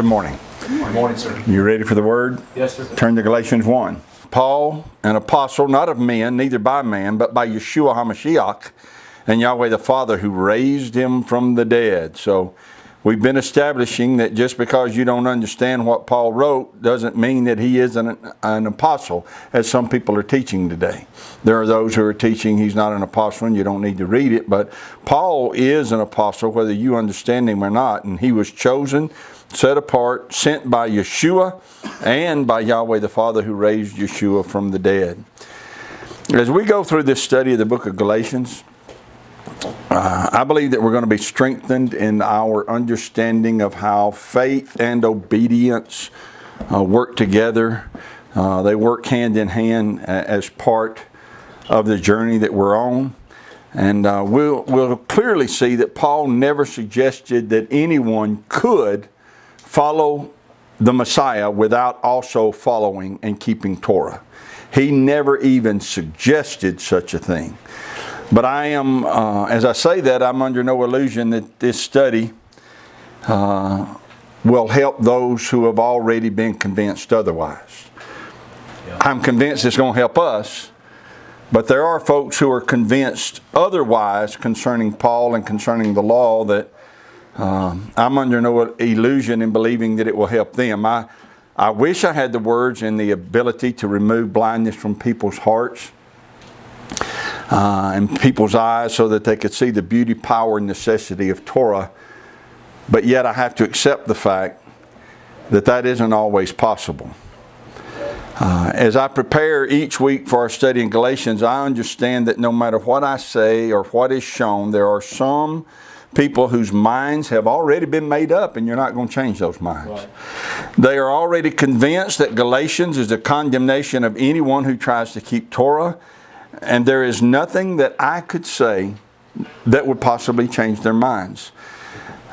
Good morning. Good morning, sir. You ready for the word? Yes, sir. Turn to Galatians 1. Paul, an apostle, not of men, neither by man, but by Yeshua HaMashiach, and Yahweh the Father, who raised him from the dead. So we've been establishing that just because you don't understand what Paul wrote doesn't mean that he isn't an apostle, as some people are teaching today. There are those who are teaching he's not an apostle and you don't need to read it, but Paul is an apostle whether you understand him or not, and he was chosen, set apart, sent by Yeshua and by Yahweh the Father, who raised Yeshua from the dead. As we go through this study of the book of Galatians, I believe that we're going to be strengthened in our understanding of how faith and obedience work together. They work hand in hand as part of the journey that we're on. And we'll clearly see that Paul never suggested that anyone could follow the Messiah without also following and keeping Torah. He never even suggested such a thing. But I am, as I say that, I'm under no illusion that this study will help those who have already been convinced otherwise. Yeah. I'm convinced it's going to help us, but there are folks who are convinced otherwise concerning Paul and concerning the law that I'm under no illusion in believing that it will help them. I wish I had the words and the ability to remove blindness from people's hearts and people's eyes so that they could see the beauty, power, and necessity of Torah. But yet I have to accept the fact that that isn't always possible. As I prepare each week for our study in Galatians, I understand that no matter what I say or what is shown, there are some people whose minds have already been made up, and you're not going to change those minds. Right. They are already convinced that Galatians is a condemnation of anyone who tries to keep Torah, and there is nothing that I could say that would possibly change their minds.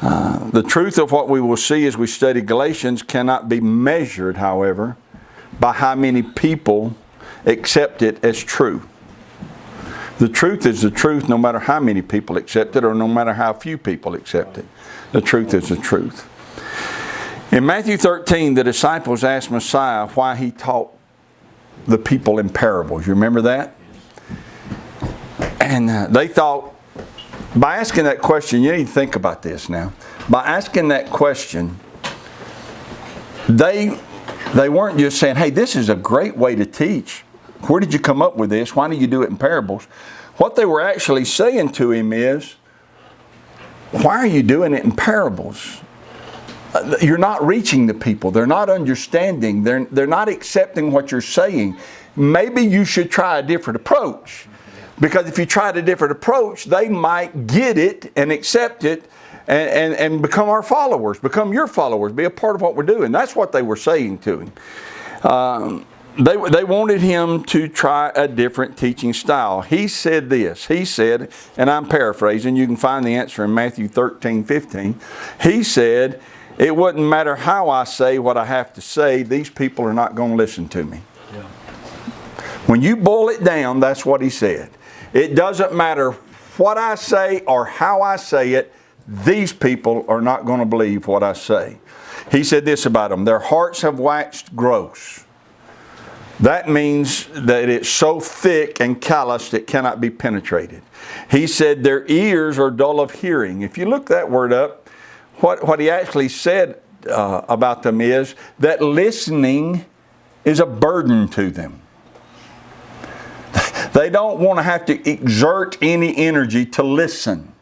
The truth of what we will see as we study Galatians cannot be measured, however, by how many people accept it as true. The truth is the truth no matter how many people accept it or no matter how few people accept it. The truth is the truth. In Matthew 13, the disciples asked Messiah why he taught the people in parables. You remember that? And they thought, by asking that question, you need to think about this now. By asking that question, they weren't just saying, hey, this is a great way to teach. Where did you come up with this? Why do you do it in parables? What they were actually saying to him is, why are you doing it in parables? You're not reaching the people. They're not understanding. They're not accepting what you're saying. Maybe you should try a different approach. Because if you tried a different approach, they might get it and accept it and become our followers, become your followers, be a part of what we're doing. That's what they were saying to him. They wanted him to try a different teaching style. He said this. He said, and I'm paraphrasing, you can find the answer in Matthew 13:15. He said, it wouldn't matter how I say what I have to say, these people are not going to listen to me. Yeah. When you boil it down, that's what he said. It doesn't matter what I say or how I say it, these people are not going to believe what I say. He said this about them, their hearts have waxed gross. That means that it's so thick and calloused it cannot be penetrated. He said their ears are dull of hearing. If you look that word up, what he actually said about them is that listening is a burden to them. They don't want to have to exert any energy to listen.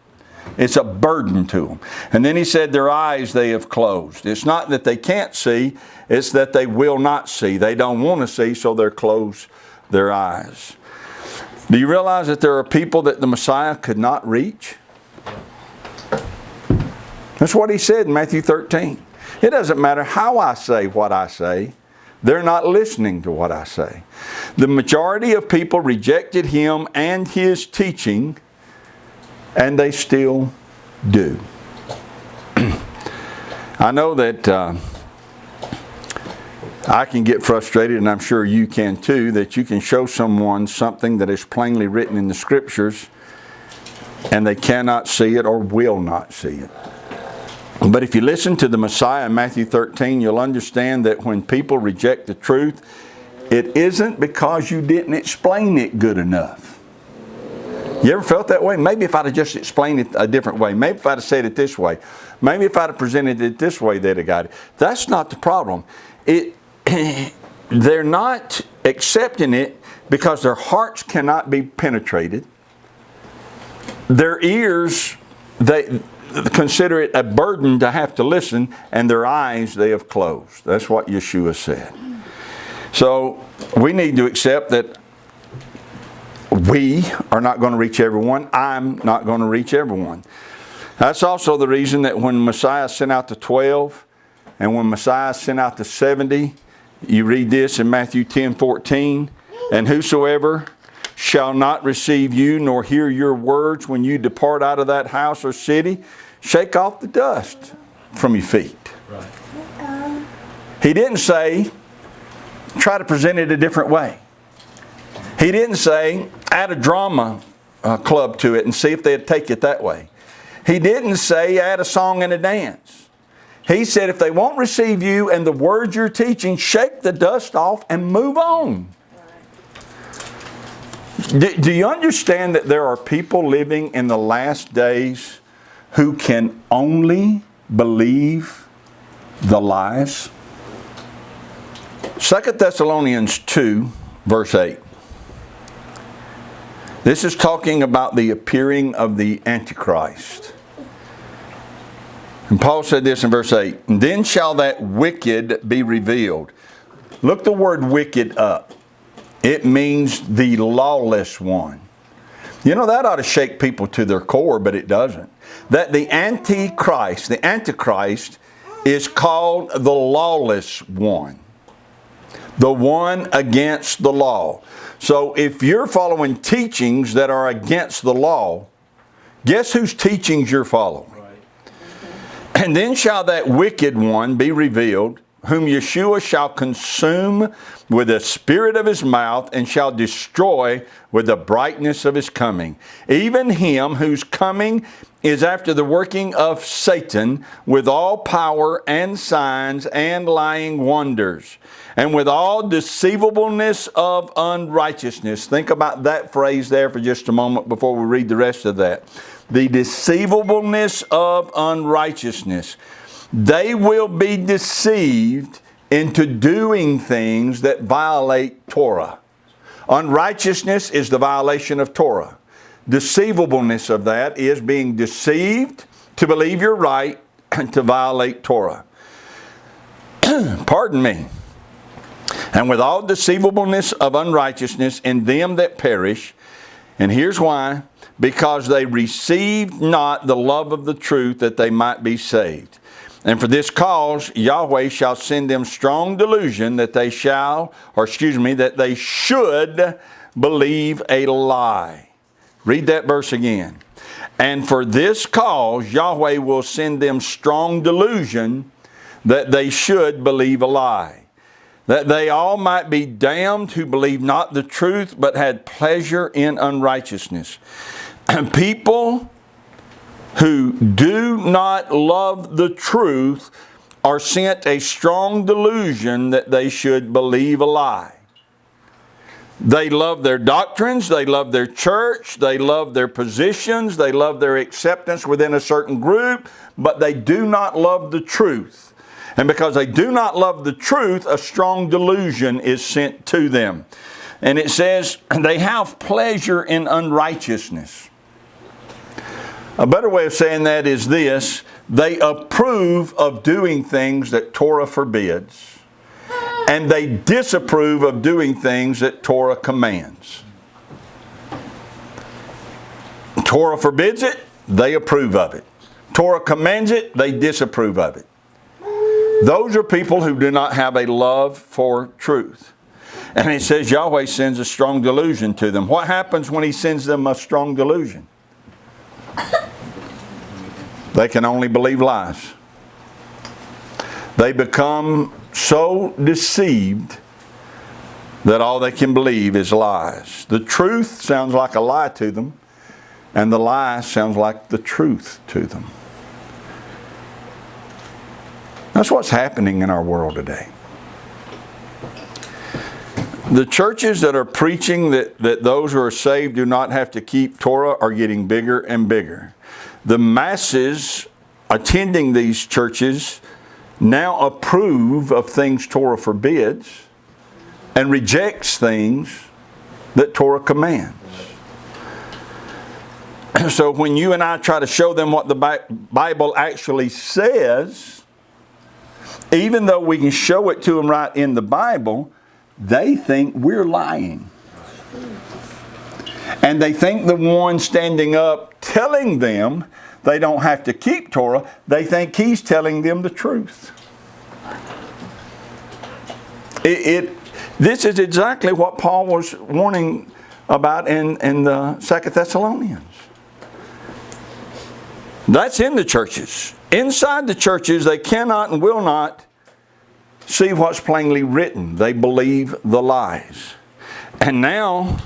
It's a burden to them. And then he said their eyes they have closed. It's not that they can't see, it's that they will not see. They don't want to see, so they're closed their eyes. Do you realize that there are people that the Messiah could not reach? That's what he said in Matthew 13. It doesn't matter how I say what I say. They're not listening to what I say. The majority of people rejected him and his teaching, and they still do. I know that I can get frustrated, and I'm sure you can too, that you can show someone something that is plainly written in the Scriptures, and they cannot see it or will not see it. But if you listen to the Messiah in Matthew 13, you'll understand that when people reject the truth, it isn't because you didn't explain it good enough. You ever felt that way? Maybe if I'd have just explained it a different way. Maybe if I'd have said it this way. Maybe if I'd have presented it this way, they'd have got it. That's not the problem. They're not accepting it because their hearts cannot be penetrated. Their ears, they consider it a burden to have to listen, and their eyes they have closed. That's what Yeshua said. So we need to accept that we are not going to reach everyone. I'm not going to reach everyone. That's also the reason that when Messiah sent out the 12 and when Messiah sent out the 70, you read this in Matthew 10:14, and whosoever shall not receive you nor hear your words when you depart out of that house or city, shake off the dust from your feet. Right. He didn't say, try to present it a different way. He didn't say, add a drama club to it and see if they'd take it that way. He didn't say, add a song and a dance. He said, if they won't receive you and the words you're teaching, shake the dust off and move on. Do you understand that there are people living in the last days who can only believe the lies? 2 Thessalonians 2, verse 8. This is talking about the appearing of the Antichrist. And Paul said this in verse 8, then shall that wicked be revealed. Look the word wicked up. It means the lawless one. You know, that ought to shake people to their core, but it doesn't. That the Antichrist is called the lawless one. The one against the law. So if you're following teachings that are against the law, guess whose teachings you're following? Right. And then shall that wicked one be revealed, whom Yeshua shall consume with the spirit of his mouth, and shall destroy with the brightness of his coming. Even him whose coming is after the working of Satan, with all power and signs and lying wonders, and with all deceivableness of unrighteousness. Think about that phrase there for just a moment before we read the rest of that. The deceivableness of unrighteousness. They will be deceived into doing things that violate Torah. Unrighteousness is the violation of Torah. Deceivableness of that is being deceived to believe you're right and to violate Torah. Pardon me. And with all deceivableness of unrighteousness in them that perish. And here's why. Because they received not the love of the truth that they might be saved. And for this cause, YAHWEH shall send them strong delusion that they should believe a lie. Read that verse again. And for this cause, YAHWEH will send them strong delusion that they should believe a lie. That they all might be damned who believe not the truth, but had pleasure in unrighteousness. And people who do not love the truth are sent a strong delusion that they should believe a lie. They love their doctrines, they love their church, they love their positions, they love their acceptance within a certain group, but they do not love the truth. And because they do not love the truth, a strong delusion is sent to them. And it says, they have pleasure in unrighteousness. A better way of saying that is this: they approve of doing things that Torah forbids, and they disapprove of doing things that Torah commands. Torah forbids it, they approve of it. Torah commands it, they disapprove of it. Those are people who do not have a love for truth. And it says YAHWEH sends a strong delusion to them. What happens when He sends them a strong delusion? They can only believe lies. They become so deceived that all they can believe is lies. The truth sounds like a lie to them, and the lie sounds like the truth to them. That's what's happening in our world today. The churches that are preaching that those who are saved do not have to keep Torah are getting bigger and bigger. The masses attending these churches now approve of things Torah forbids and rejects things that Torah commands. So when you and I try to show them what the Bible actually says, even though we can show it to them right in the Bible, they think we're lying. And they think the one standing up telling them they don't have to keep Torah, they think he's telling them the truth. This is exactly what Paul was warning about in the 2 Thessalonians. That's in the churches. Inside the churches, they cannot and will not see what's plainly written. They believe the lies. And now,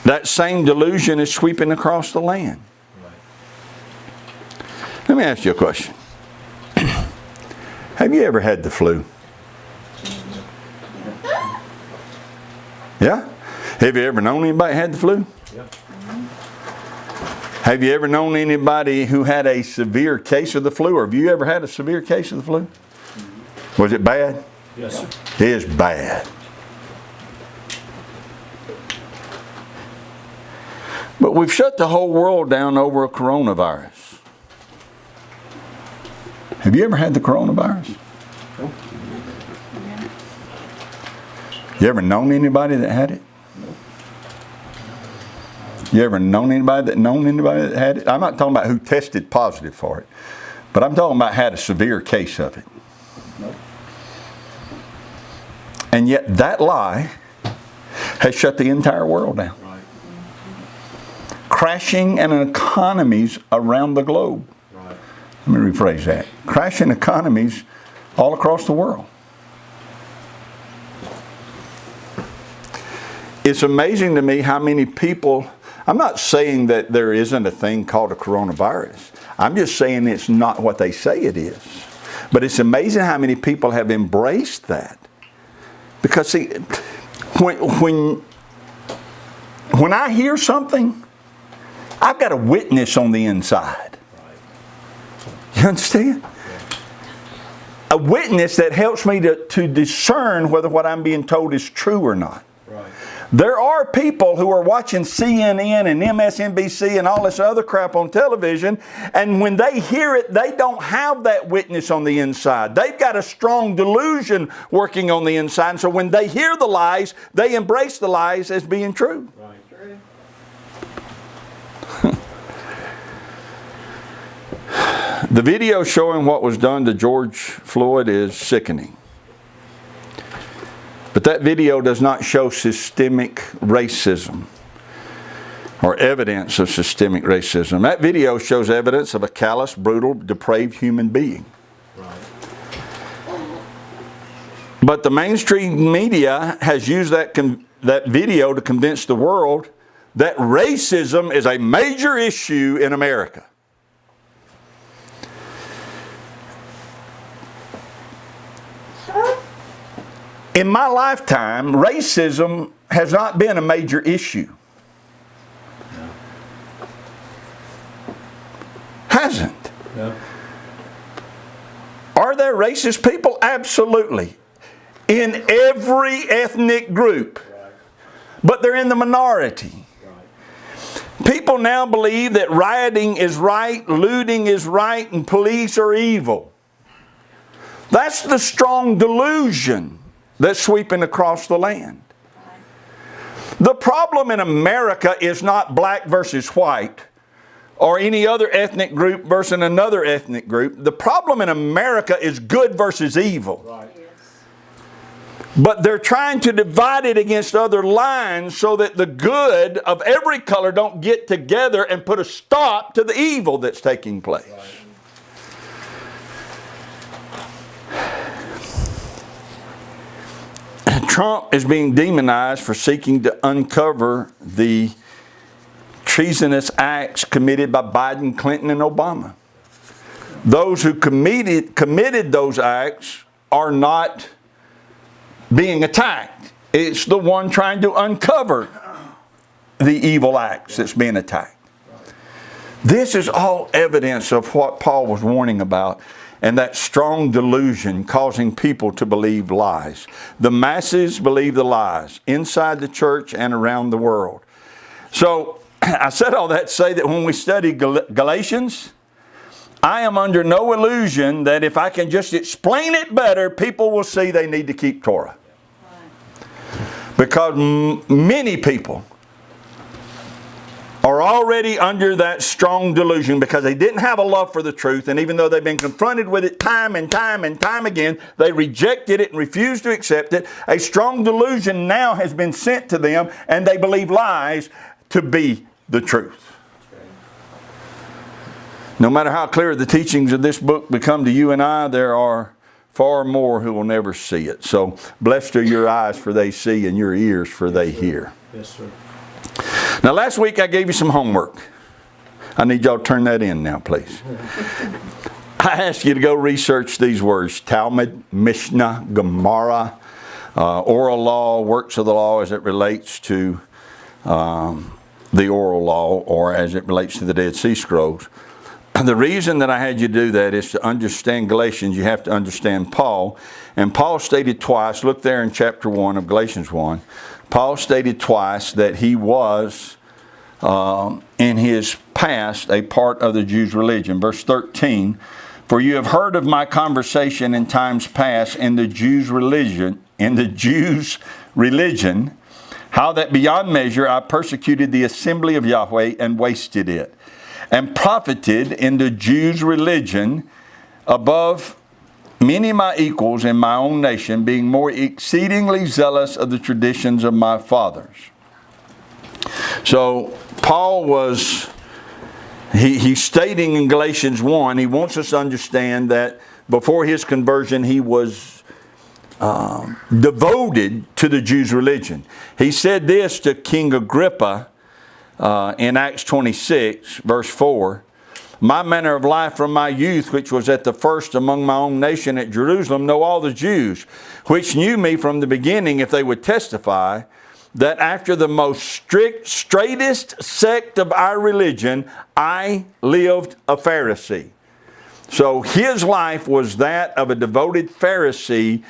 that same delusion is sweeping across the land. Let me ask you a question. Have you ever had the flu? Yeah? Have you ever known anybody had the flu? Yeah. Have you ever known anybody who had a severe case of the flu? Or have you ever had a severe case of the flu? Was it bad? Yes, sir. It is bad. But we've shut the whole world down over a coronavirus. Have you ever had the coronavirus? No. You ever known anybody that had it? You ever known anybody that had it? I'm not talking about who tested positive for it, but I'm talking about had a severe case of it. No. And yet that lie has shut the entire world down. Right. Crashing an economies around the globe. Right. Let me rephrase that. Crashing economies all across the world. It's amazing to me how many people, I'm not saying that there isn't a thing called a coronavirus. I'm just saying it's not what they say it is. But it's amazing how many people have embraced that. Because see, when I hear something, I've got a witness on the inside. You understand? A witness that helps me to discern whether what I'm being told is true or not. Right. There are people who are watching CNN and MSNBC and all this other crap on television, and when they hear it, they don't have that witness on the inside. They've got a strong delusion working on the inside, and so when they hear the lies, they embrace the lies as being true. Right. The video showing what was done to George Floyd is sickening. But that video does not show systemic racism or evidence of systemic racism. That video shows evidence of a callous, brutal, depraved human being. Right. But the mainstream media has used that video to convince the world that racism is a major issue in America. In my lifetime, racism has not been a major issue. No. Hasn't. No. Are there racist people? Absolutely. In every ethnic group. Right. But they're in the minority. Right. People now believe that rioting is right, looting is right, and police are evil. That's the strong delusion that's sweeping across the land. The problem in America is not black versus white or any other ethnic group versus another ethnic group. The problem in America is good versus evil. Right. But they're trying to divide it against other lines so that the good of every color don't get together and put a stop to the evil that's taking place. Right. Trump is being demonized for seeking to uncover the treasonous acts committed by Biden, Clinton, and Obama. those who committed those acts are not being attacked. It's the one trying to uncover the evil acts that's being attacked. This is all evidence of what Paul was warning about, and that strong delusion causing people to believe lies. The masses believe the lies inside the church and around the world. So I said all that to say that when we study Galatians, I am under no illusion that if I can just explain it better, people will see they need to keep Torah. Because many people are already under that strong delusion because they didn't have a love for the truth, and even though they've been confronted with it time and time and time again, they rejected it and refused to accept it. A strong delusion now has been sent to them, and they believe lies to be the truth. No matter how clear the teachings of this book become to you and I, there are far more who will never see it. So blessed are your eyes, for they see, and your ears, for they hear. Yes, sir. Now, last week I gave you some homework. I need y'all to turn that in now, please. I asked you to go research these words: Talmud, Mishnah, Gemara, oral law, works of the law as it relates to the oral law, or as it relates to the Dead Sea Scrolls. The reason that I had you do that is to understand Galatians, you have to understand Paul. And Paul stated twice, look there in chapter 1 of Galatians 1, Paul stated twice that he was, in his past, a part of the Jews' religion. Verse 13, for you have heard of my conversation in times past in the Jews' religion, how that beyond measure I persecuted the assembly of YAHWEH and wasted it, and profited in the Jews' religion above many of my equals in my own nation, being more exceedingly zealous of the traditions of my fathers. So Paul was, he's stating in Galatians 1, he wants us to understand that before his conversion he was devoted to the Jews' religion. He said this to King Agrippa in Acts 26, verse 4, my manner of life from my youth, which was at the first among my own nation at Jerusalem, know all the Jews, which knew me from the beginning, if they would testify, that after the most straightest sect of our religion, I lived a Pharisee. So his life was that of a devoted Pharisee,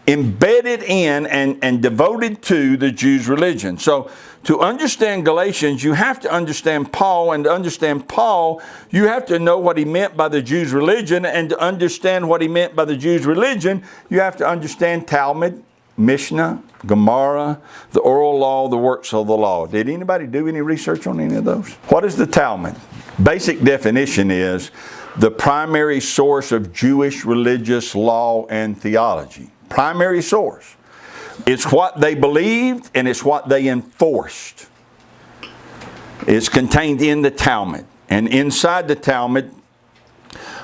embedded in and devoted to the Jews' religion. So to understand Galatians, you have to understand Paul, and to understand Paul, you have to know what he meant by the Jews' religion, and to understand what he meant by the Jews' religion, you have to understand Talmud, Mishnah, Gemara, the oral law, the works of the law. Did anybody do any research on any of those? What is the Talmud? Basic definition is the primary source of Jewish religious law and theology. Primary source. It's what they believed and it's what they enforced. It's contained in the Talmud. And inside the Talmud,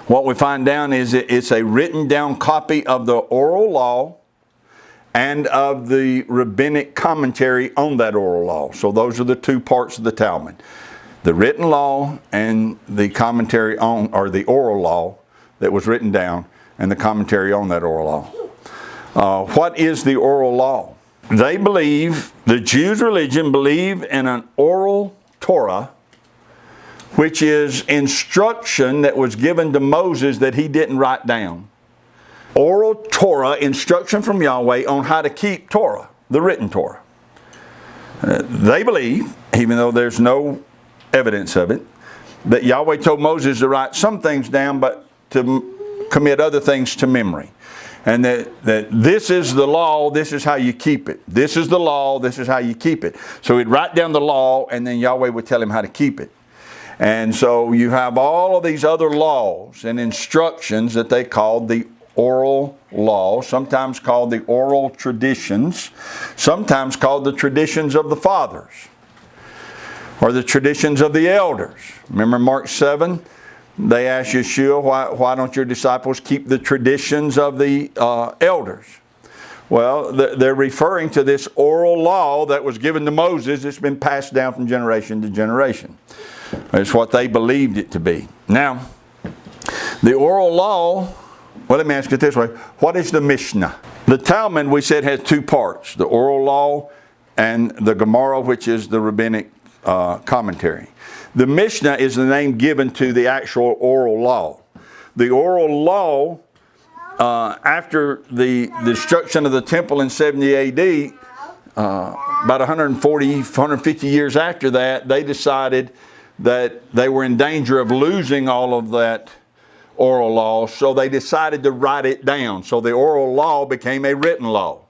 what we find down is it's a written down copy of the oral law and of the rabbinic commentary on that oral law. So those are the two parts of the Talmud. The written law and the commentary on, or the oral law that was written down, and the commentary on that oral law. What is the oral law? They believe, the Jews' religion believe in an oral Torah, which is instruction that was given to Moses that he didn't write down. Oral Torah, instruction from Yahweh on how to keep Torah, the written Torah. They believe, even though there's no evidence of it, that Yahweh told Moses to write some things down, but to commit other things to memory. And that this is the law, this is how you keep it. This is the law, this is how you keep it. So he'd write down the law, and then Yahweh would tell him how to keep it. And so you have all of these other laws and instructions that they called the oral law, sometimes called the oral traditions, sometimes called the traditions of the fathers, or the traditions of the elders. Remember Mark 7? They asked Yeshua, why don't your disciples keep the traditions of the elders? Well, they're referring to this oral law that was given to Moses. It's been passed down from generation to generation. It's what they believed it to be. Now, The oral law, well, let me ask it this way. What is the Mishnah? The Talmud, we said, has two parts. The oral law and the Gemara, which is the rabbinic commentary. The Mishnah is the name given to the actual oral law. The oral law, after the destruction of the temple in 70 AD, about 140, 150 years after that, they decided that they were in danger of losing all of that oral law, so they decided to write it down. So the oral law became a written law.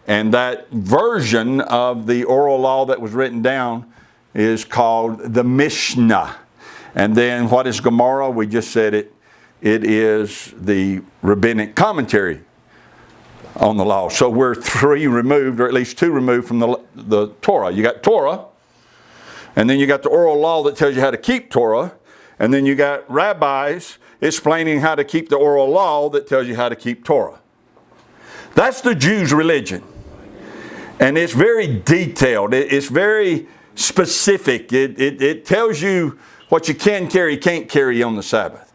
And that version of the oral law that was written down is called the Mishnah. And then what is Gemara? We just said it. It is the rabbinic commentary on the law. So we're three removed, or at least two removed from the Torah. You got Torah, and then you got the oral law that tells you how to keep Torah, and then you got rabbis explaining how to keep the oral law that tells you how to keep Torah. That's the Jews' religion. And it's very detailed. It's very specific. It tells you what you can carry, can't carry on the Sabbath.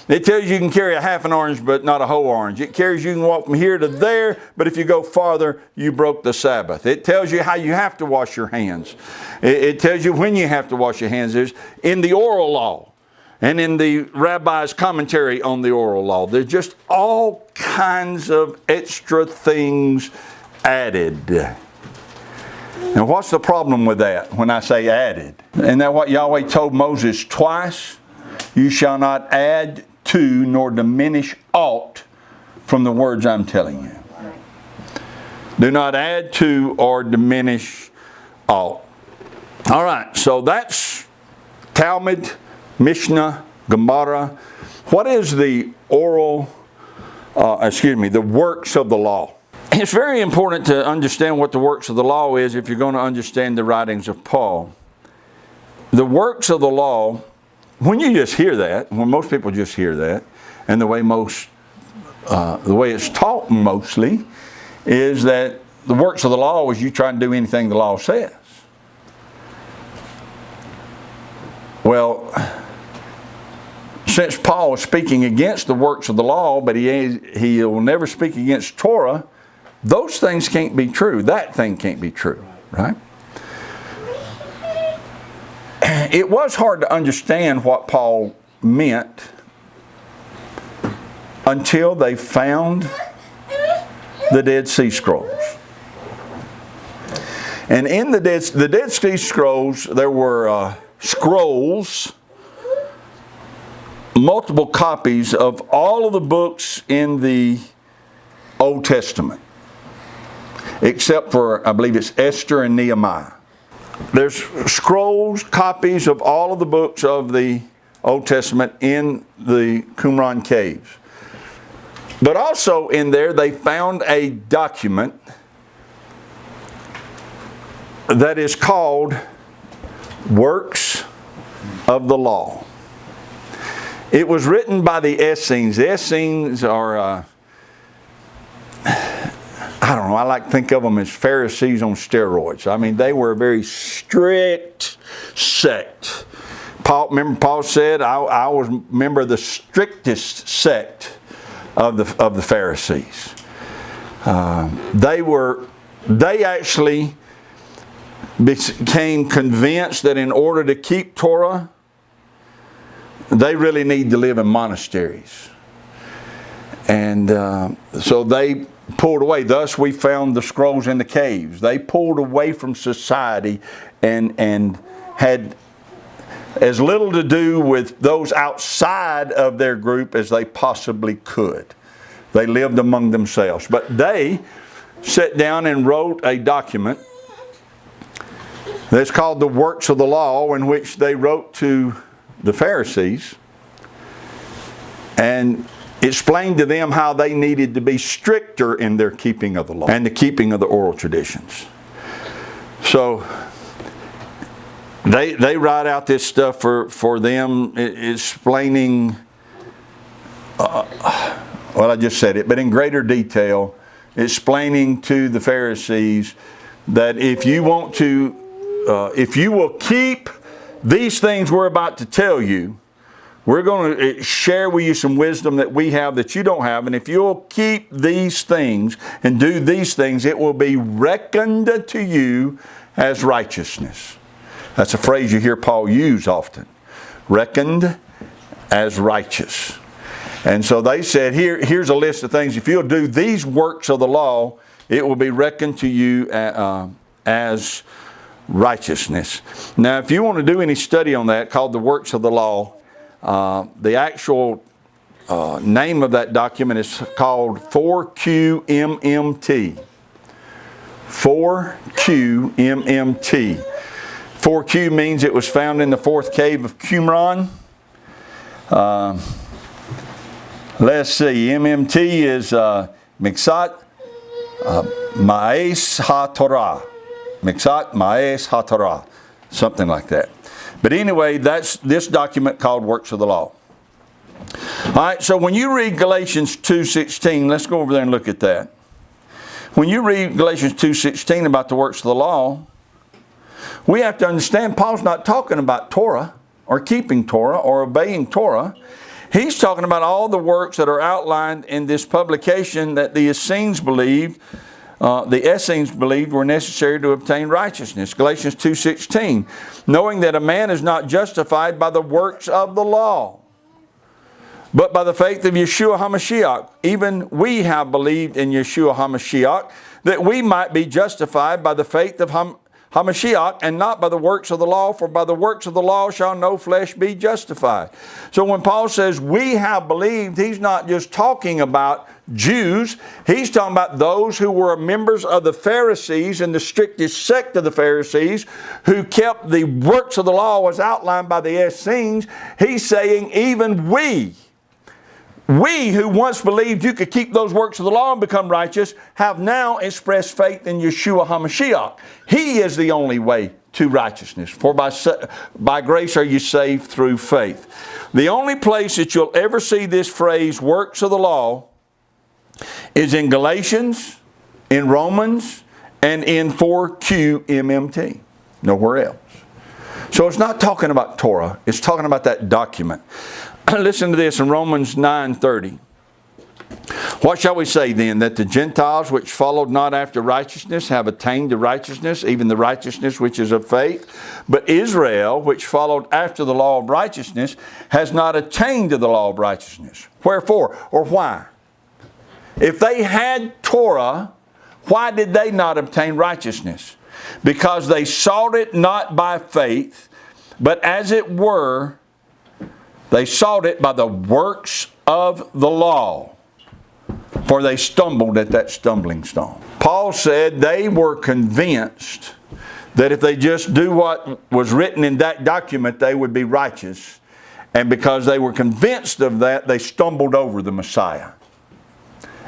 It tells you can carry a half an orange, but not a whole orange. It carries you can walk from here to there, but if you go farther, you broke the Sabbath. It tells you how you have to wash your hands. It tells you when you have to wash your hands. There's in the oral law and in the rabbi's commentary on the oral law. There's just all kinds of extra things added. And what's the problem with that when I say added? Isn't that what Yahweh told Moses twice? You shall not add to nor diminish aught from the words I'm telling you. Do not add to or diminish aught. All right, so that's Talmud, Mishnah, Gemara. What is the the works of the law? It's very important to understand what the works of the law is if you're going to understand the writings of Paul. The works of the law, when you just hear that, when most people just hear that, and the way it's taught mostly, is that the works of the law is you try to do anything the law says. Well, since Paul is speaking against the works of the law, but he will never speak against Torah, those things can't be true. That thing can't be true, right? It was hard to understand what Paul meant until they found the Dead Sea Scrolls. And in the Dead Sea Scrolls, there were scrolls, multiple copies of all of the books in the Old Testament, except for, I believe it's Esther and Nehemiah. There's scrolls, copies of all of the books of the Old Testament in the Qumran caves. But also in there they found a document that is called Works of the Law. It was written by the Essenes. The Essenes are, I don't know, I like to think of them as Pharisees on steroids. I mean, they were a very strict sect. Paul said, I was a member of the strictest sect of the Pharisees. They actually became convinced that in order to keep Torah, they really need to live in monasteries. And so they pulled away. Thus we found the scrolls in the caves. They pulled away from society and had as little to do with those outside of their group as they possibly could. They lived among themselves. But they sat down and wrote a document that's called the Works of the Law, in which they wrote to the Pharisees and explained to them how they needed to be stricter in their keeping of the law and the keeping of the oral traditions. So they write out this stuff for them, explaining, well, I just said it, but in greater detail, explaining to the Pharisees that if you want to, if you will keep these things we're about to tell you, We're going to share with you some wisdom that we have that you don't have. And if you'll keep these things and do these things, it will be reckoned to you as righteousness. That's a phrase you hear Paul use often. Reckoned as righteous. And so they said, here's a list of things. If you'll do these works of the law, it will be reckoned to you as righteousness. Now, if you want to do any study on that, called the works of the law, the actual name of that document is called 4QMMT. 4QMMT. 4Q means it was found in the fourth cave of Qumran. Let's see, MMT is Miksat Ma'es HaTorah. Miksat Ma'es HaTorah. Something like that. But anyway, that's this document called Works of the Law. All right, so when you read Galatians 2:16, let's go over there and look at that. When you read Galatians 2:16 about the works of the law, we have to understand Paul's not talking about Torah or keeping Torah or obeying Torah. He's talking about all the works that are outlined in this publication that the Essenes believed were necessary to obtain righteousness. Galatians 2:16, knowing that a man is not justified by the works of the law, but by the faith of Yeshua HaMashiach. Even we have believed in Yeshua HaMashiach, that we might be justified by the faith of HaMashiach, and not by the works of the law, for by the works of the law shall no flesh be justified. So when Paul says we have believed, he's not just talking about Jews. He's talking about those who were members of the Pharisees and the strictest sect of the Pharisees, who kept the works of the law as outlined by the Essenes. He's saying even we who once believed you could keep those works of the law and become righteous, have now expressed faith in Yeshua HaMashiach. He is the only way to righteousness. For by grace are you saved through faith. The only place that you'll ever see this phrase, works of the law, is in Galatians, in Romans, and in 4QMMT. Nowhere else. So it's not talking about Torah. It's talking about that document. Listen to this in Romans 9:30. What shall we say then? That the Gentiles which followed not after righteousness have attained to righteousness, even the righteousness which is of faith. But Israel, which followed after the law of righteousness, has not attained to the law of righteousness. Wherefore? Or why? If they had Torah, why did they not obtain righteousness? Because they sought it not by faith, but as it were, they sought it by the works of the law, for they stumbled at that stumbling stone. Paul said they were convinced that if they just do what was written in that document, they would be righteous. And because they were convinced of that, they stumbled over the Messiah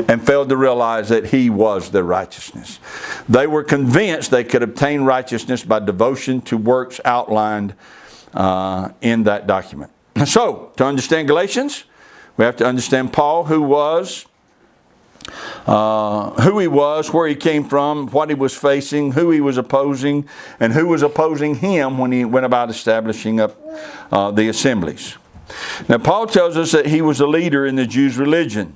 and failed to realize that He was their righteousness. They were convinced they could obtain righteousness by devotion to works outlined in that document. So, to understand Galatians, we have to understand Paul, who he was, where he came from, what he was facing, who he was opposing, and who was opposing him when he went about establishing up the assemblies. Now, Paul tells us that he was a leader in the Jews' religion.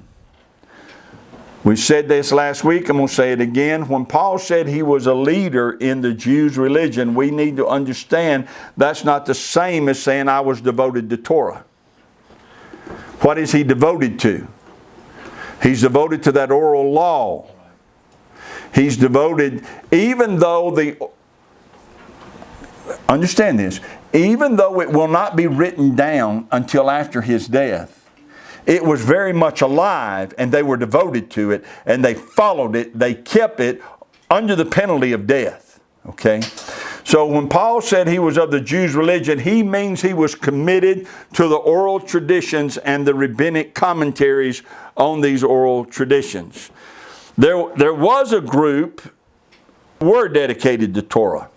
We said this last week, I'm going to say it again. When Paul said he was a leader in the Jews' religion, we need to understand that's not the same as saying I was devoted to Torah. What is he devoted to? He's devoted to that oral law. He's devoted, even though understand this, even though it will not be written down until after his death, it was very much alive, and they were devoted to it, and they followed it, they kept it under the penalty of death. Okay? So when Paul said he was of the Jews' religion, he means he was committed to the oral traditions and the rabbinic commentaries on these oral traditions. There was a group were dedicated to Torah.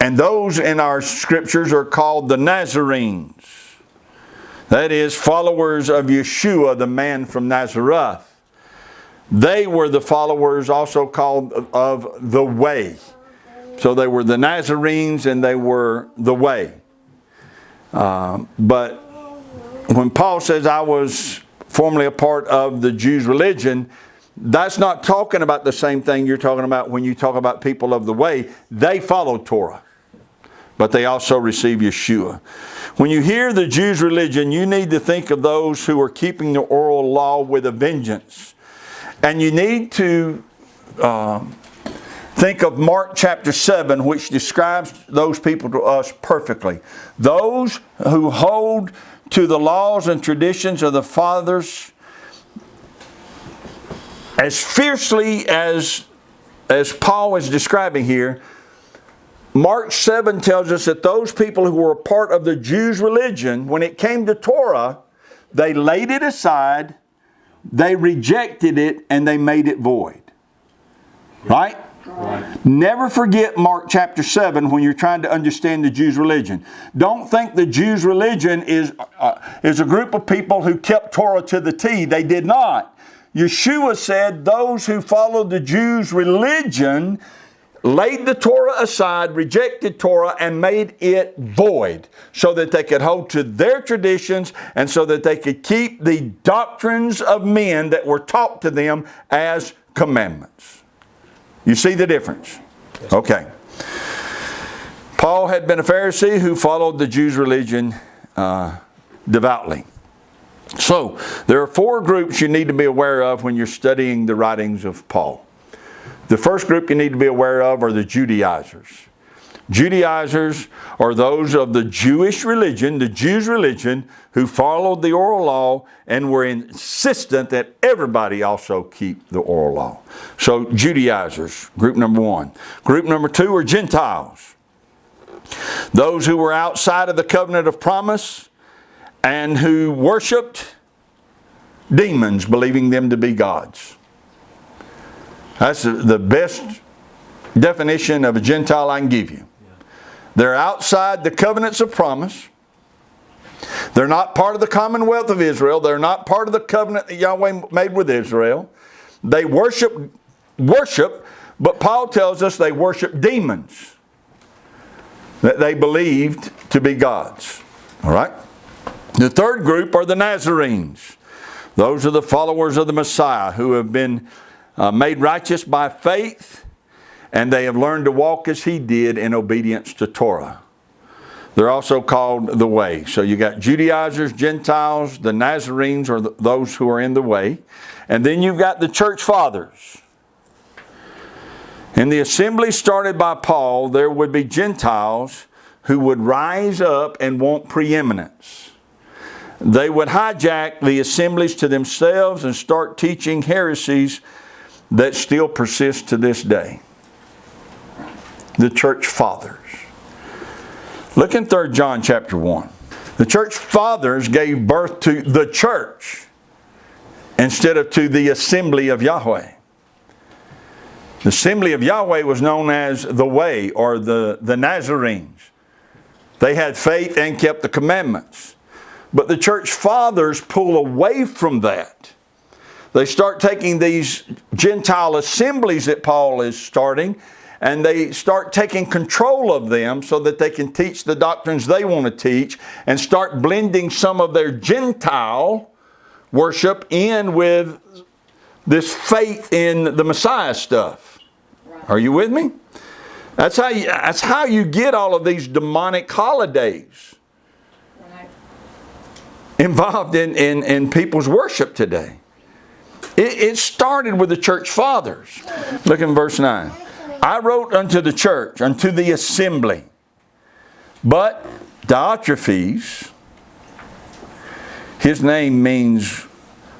And those in our scriptures are called the Nazarenes. That is, followers of Yeshua, the man from Nazareth. They were the followers also called of the Way. So they were the Nazarenes and they were the Way. But when Paul says, I was formerly a part of the Jews' religion, that's not talking about the same thing you're talking about when you talk about people of the way. They followed Torah, but they also received Yeshua. When you hear the Jews' religion, you need to think of those who are keeping the oral law with a vengeance. And you need to think of Mark chapter 7, which describes those people to us perfectly. Those who hold to the laws and traditions of the fathers as fiercely as Paul is describing here. Mark 7 tells us that those people who were a part of the Jews' religion, when it came to Torah, they laid it aside, they rejected it, and they made it void. Right? Right. Never forget Mark chapter 7 when you're trying to understand the Jews' religion. Don't think the Jews' religion is a group of people who kept Torah to the T. They did not. Yeshua said those who followed the Jews' religion laid the Torah aside, rejected Torah, and made it void so that they could hold to their traditions and so that they could keep the doctrines of men that were taught to them as commandments. You see the difference? Okay. Paul had been a Pharisee who followed the Jews' religion devoutly. So, there are 4 groups you need to be aware of when you're studying the writings of Paul. The first group you need to be aware of are the Judaizers. Judaizers are those of the Jewish religion, the Jews' religion, who followed the oral law and were insistent that everybody also keep the oral law. So, Judaizers, group number 1. Group number 2 are Gentiles. Those who were outside of the covenant of promise and who worshiped demons, believing them to be gods. That's the best definition of a Gentile I can give you. They're outside the covenants of promise. They're not part of the commonwealth of Israel. They're not part of the covenant that Yahweh made with Israel. They worship, but Paul tells us they worship demons that they believed to be gods. All right? The third group are the Nazarenes. Those are the followers of the Messiah who have been made righteous by faith, and they have learned to walk as he did in obedience to Torah. They're also called the Way. So you got Judaizers, Gentiles, the Nazarenes are those who are in the Way. And then you've got the church fathers. In the assembly started by Paul, there would be Gentiles who would rise up and want preeminence. They would hijack the assemblies to themselves and start teaching heresies that still persist to this day. The church fathers. Look in 3 John chapter 1. The church fathers gave birth to the church instead of to the assembly of Yahweh. The assembly of Yahweh was known as the Way, or the Nazarenes. They had faith and kept the commandments. But the church fathers pull away from that. They start taking these Gentile assemblies that Paul is starting, and they start taking control of them so that they can teach the doctrines they want to teach and start blending some of their Gentile worship in with this faith in the Messiah stuff. Right. Are you with me? That's how you get all of these demonic holidays involved in people's worship today. It started with the church fathers. Look in verse 9. I wrote unto the church, unto the assembly. But Diotrephes, his name means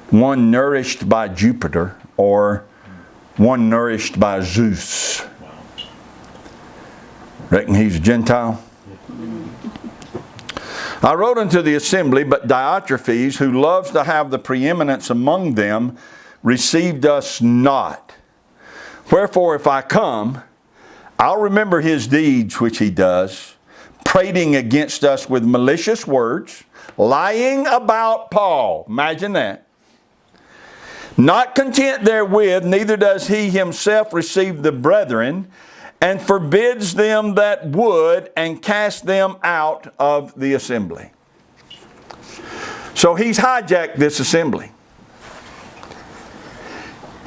one nourished by Jupiter, or one nourished by Zeus. Reckon he's a Gentile? I wrote unto the assembly, but Diotrephes, who loves to have the preeminence among them, received us not. Wherefore, if I come, I'll remember his deeds which he does, prating against us with malicious words, lying about Paul. Imagine that. Not content therewith, neither does he himself receive the brethren, and forbids them that would, and cast them out of the assembly. So he's hijacked this assembly.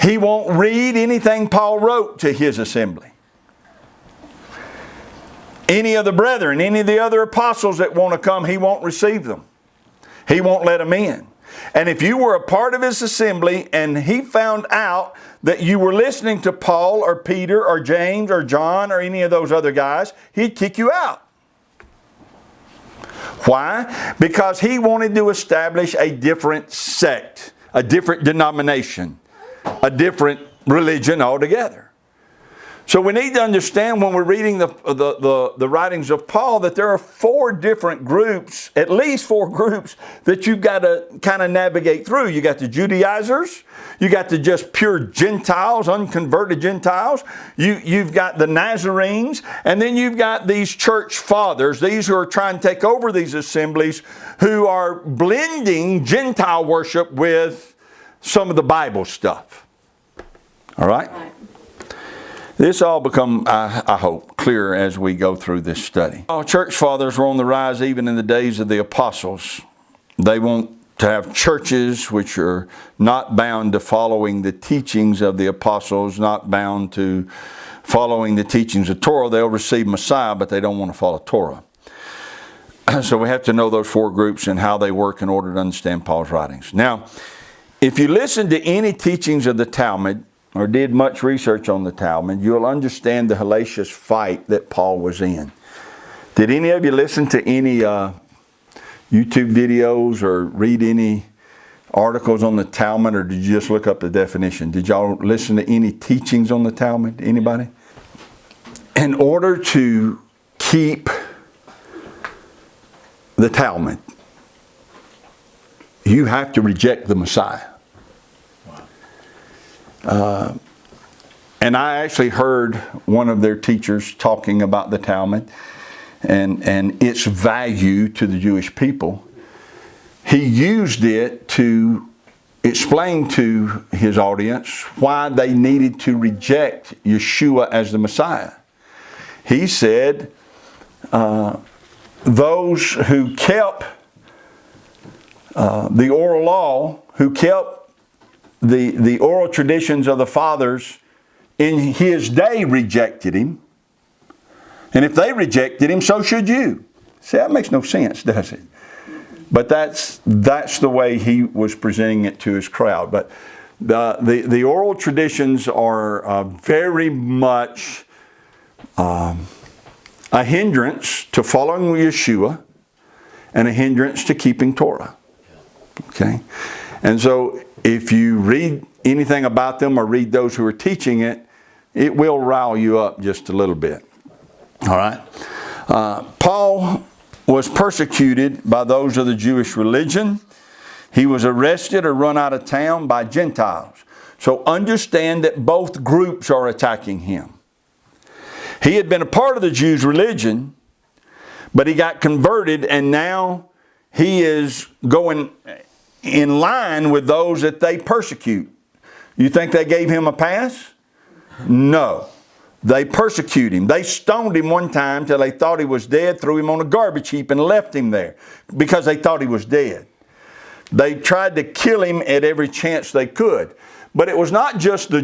He won't read anything Paul wrote to his assembly. Any of the brethren, any of the other apostles that want to come, he won't receive them. He won't let them in. And if you were a part of his assembly and he found out that you were listening to Paul or Peter or James or John or any of those other guys, he'd kick you out. Why? Because he wanted to establish a different sect, a different denomination, a different religion altogether. So we need to understand when we're reading the writings of Paul that there are 4 different groups, at least 4 groups, that you've got to kind of navigate through. You got the Judaizers, you got the just pure Gentiles, unconverted Gentiles, you've got the Nazarenes, and then you've got these church fathers, these who are trying to take over these assemblies, who are blending Gentile worship with some of the Bible stuff. All right? This all become, I hope, clearer as we go through this study. Church fathers were on the rise even in the days of the apostles. They want to have churches which are not bound to following the teachings of the apostles, not bound to following the teachings of Torah. They'll receive Messiah, but they don't want to follow Torah. So we have to know those 4 groups and how they work in order to understand Paul's writings. Now, if you listen to any teachings of the Talmud, or did much research on the Talmud, you'll understand the hellacious fight that Paul was in. Did any of you listen to any YouTube videos or read any articles on the Talmud, or did you just look up the definition? Did y'all listen to any teachings on the Talmud? Anybody? In order to keep the Talmud, you have to reject the Messiah. And I actually heard one of their teachers talking about the Talmud and its value to the Jewish people. He used it to explain to his audience why they needed to reject Yeshua as the Messiah. He said, those who kept the oral law, who kept the oral traditions of the fathers in his day rejected him. And if they rejected him, so should you. See, that makes no sense, does it? But that's the way he was presenting it to his crowd. But the oral traditions are very much a hindrance to following Yeshua and a hindrance to keeping Torah. Okay? And so if you read anything about them or read those who are teaching it, it will rile you up just a little bit. All right? Paul was persecuted by those of the Jewish religion. He was arrested or run out of town by Gentiles. So understand that both groups are attacking him. He had been a part of the Jews' religion, but he got converted, and now he is going in line with those that they persecute. You think they gave him a pass? No. They persecute him. They stoned him one time till they thought he was dead, threw him on a garbage heap and left him there because they thought he was dead. They tried to kill him at every chance they could. But it was not just the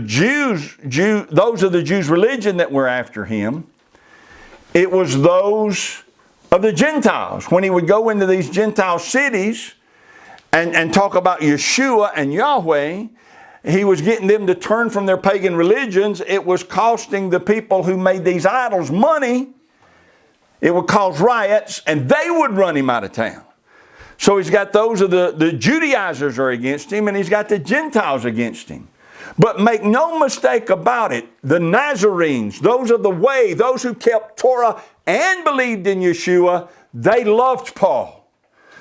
those of the Jews' religion that were after him. It was those of the Gentiles. When he would go into these Gentile cities and talk about Yeshua and Yahweh, he was getting them to turn from their pagan religions. It was costing the people who made these idols money. It would cause riots, and they would run him out of town. So he's got those of the Judaizers are against him, and he's got the Gentiles against him. But make no mistake about it, the Nazarenes, those of the way, those who kept Torah and believed in Yeshua, they loved Paul.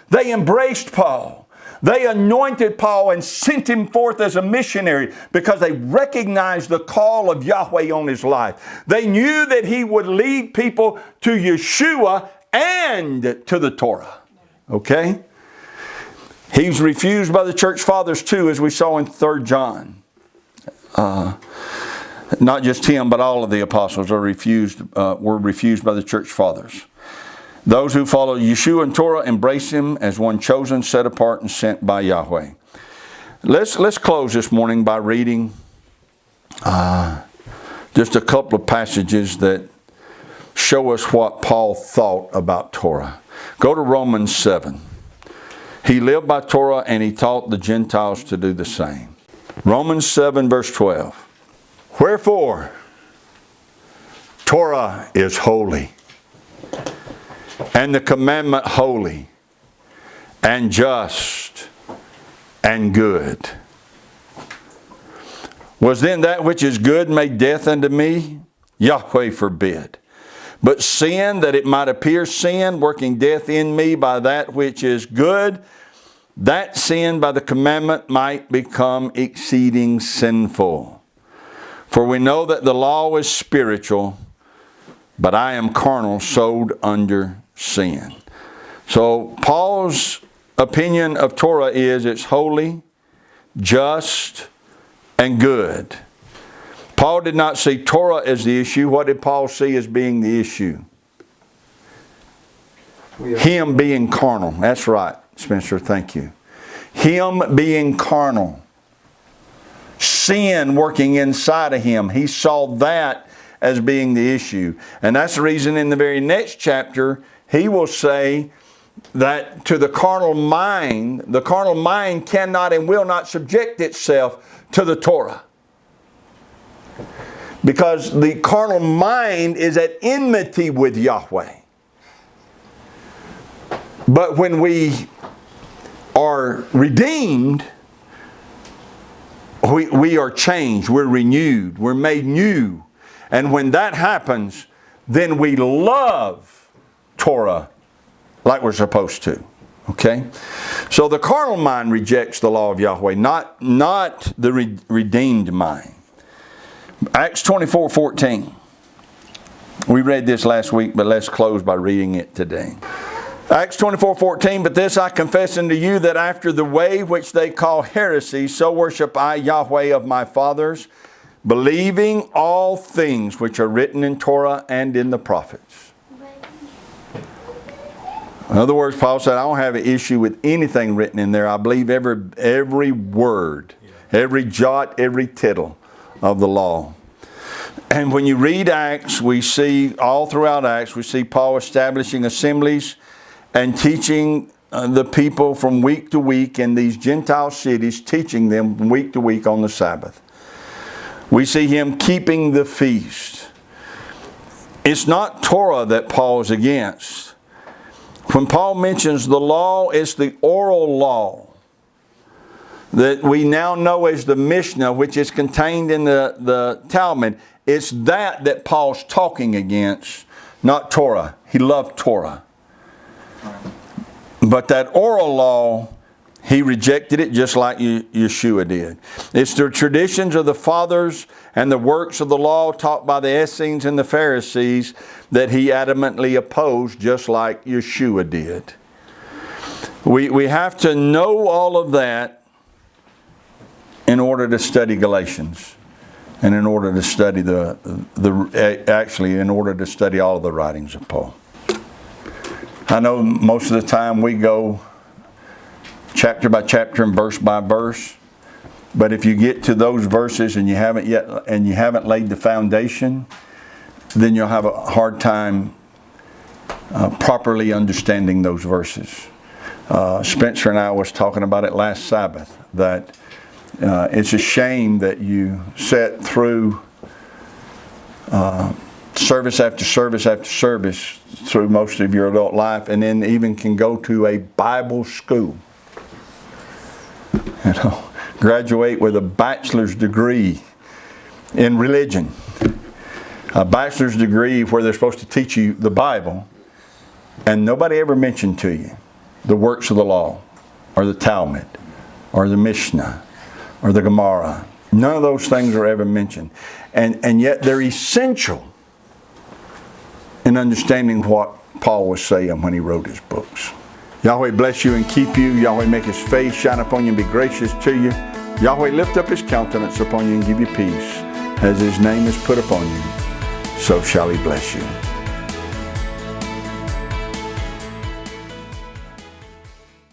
They embraced Paul. They anointed Paul and sent him forth as a missionary because they recognized the call of Yahweh on his life. They knew that he would lead people to Yeshua and to the Torah. Okay? He was refused by the church fathers too, as we saw in 3 John. Not just him, but all of the apostles were refused by the church fathers. Those who follow Yeshua and Torah embrace him as one chosen, set apart, and sent by Yahweh. Let's close this morning by reading just a couple of passages that show us what Paul thought about Torah. Go to Romans 7. He lived by Torah and he taught the Gentiles to do the same. Romans 7 verse 12. Wherefore, Torah is holy, and the commandment holy, and just, and good. Was then that which is good made death unto me? YAHWEH forbid. But sin, that it might appear sin, working death in me by that which is good, that sin by the commandment might become exceeding sinful. For we know that the law is spiritual, but I am carnal, sold under sin. So Paul's opinion of Torah is it's holy, just, and good. Paul did not see Torah as the issue. What did Paul see as being the issue? Him being carnal. That's right, Spencer, thank you. Him being carnal. Sin working inside of him. He saw that as being the issue. And that's the reason in the very next chapter, he will say that to the carnal mind cannot and will not subject itself to the Torah. Because the carnal mind is at enmity with Yahweh. But when we are redeemed, we are changed, we're renewed, we're made new. And when that happens, then we love Torah like we're supposed to. Okay? So the carnal mind rejects the law of Yahweh, not the redeemed mind. Acts 24:14. We read this last week, but let's close by reading it today. Acts 24:14, but this I confess unto you, that after the way which they call heresy, so worship I Yahweh of my fathers, believing all things which are written in Torah and in the prophets. In other words, Paul said, I don't have an issue with anything written in there. I believe every word, every jot, every tittle of the law. And when you read Acts, we see, all throughout Acts, we see Paul establishing assemblies and teaching the people from week to week in these Gentile cities, teaching them from week to week on the Sabbath. We see him keeping the feast. It's not Torah that Paul is against. When Paul mentions the law, it's the oral law that we now know as the Mishnah, which is contained in the Talmud. It's that Paul's talking against, not Torah. He loved Torah. But that oral law, he rejected it just like Yeshua did. It's the traditions of the fathers and the works of the law taught by the Essenes and the Pharisees that he adamantly opposed, just like Yeshua did. We have to know all of that in order to study Galatians, and in order to study in order to study all of the writings of Paul. I know most of the time we go chapter by chapter and verse by verse, but if you get to those verses and you haven't laid the foundation, then you'll have a hard time properly understanding those verses. Spencer and I was talking about it last Sabbath, that it's a shame that you sat through service after service after service through most of your adult life, and then even can go to a Bible school. Graduate with a bachelor's degree in religion. A bachelor's degree where they're supposed to teach you the Bible, and nobody ever mentioned to you the works of the law, or the Talmud, or the Mishnah, or the Gemara. None of those things are ever mentioned. And yet they're essential in understanding what Paul was saying when he wrote his books. Yahweh bless you and keep you. Yahweh make his face shine upon you and be gracious to you. Yahweh lift up his countenance upon you and give you peace. as his name is put upon you, so shall he bless you.